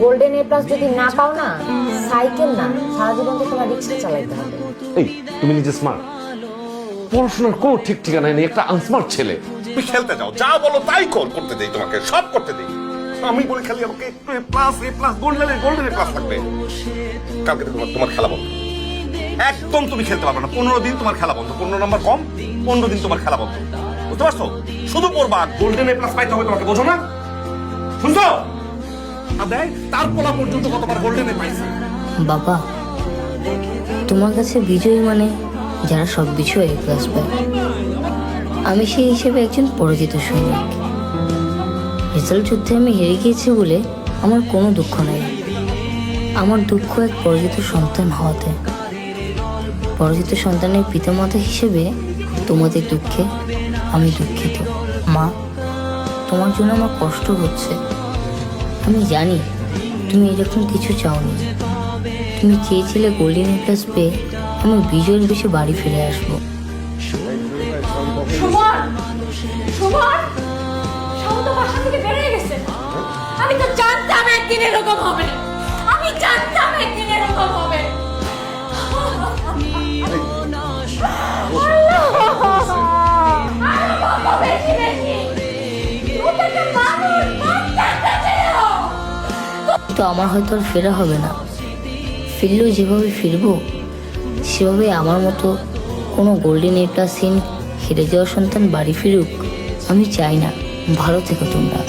Golden A plus যদি না পাও না, সাইকেল না, সারা জীবন তো তোমার রিক্সা চালাইতে হবে। এই তুমি নিজে স্মার্ট, পড়াশোনার কোনো ঠিক ঠিকানা নেই, একটা আনস্মার্ট ছেলে। তুমি খেলতে যাও, যা বলো তাই করতে দেই, তোমাকে সব করতে দেই। আমি বলি খালি আমাকে একটু এ প্লাস গোল্ডেন এ প্লাস লাগবে। কালকে থেকে তোমার খেলা বন্ধ, একদম তুমি খেলতে পারবে না। 15 দিন তোমার খেলা বন্ধ, 15 নাম্বার কম, 15 দিন তোমার খেলা বন্ধ, বুঝতে পারছো? শুধু পড়বা, গোল্ডেন এ প্লাস পাইতে হবে তোমাকে, বোঝো না? শুনছো? তার পোলা পর্যন্ত কতবার গোল্ডেন এ পাইছে। বাবা, তোমার কাছে বিজয়ী মানে যারা সব বিষয়ে এ প্লাস পায়। আমি সেই হিসেবে একজন পরাজিত সৈনিক। রেজাল্ট যুদ্ধে আমি হেরে গিয়েছি বলে আমার কোনো দুঃখ নেই। আমার দুঃখ এক পরাজিত সন্তান হওয়াতে। পরাজিত সন্তানের পিতামাতা হিসেবে তোমাদের দুঃখে আমি দুঃখিত। মা, তোমার জন্য আমার কষ্ট হচ্ছে। আমি জানি তুমি এরকম কিছু চাওনি। তুমি চেয়েছিলে গোল্ডেন এ প্লাস পেয়ে আমি বিজয়ের বেশি বাড়ি ফিরে আসবো। সুমন, সুমন, শাও তো বাসা থেকে বের হয়ে গেছে। আমি তো জানতাম একদিন এরকম হবে। আমি জানতাম একদিন এরকম হবে। তো আমার হয়তো আর ফেরা হবে না। ফিরলেও যেভাবে ফিরবো সেভাবে আমার মতো কোনো গোল্ডেন এ প্লাসহীন হেরে যাওয়া সন্তান বাড়ি ফিরুক আমি চাই না। ভালো থেকো তোমরা।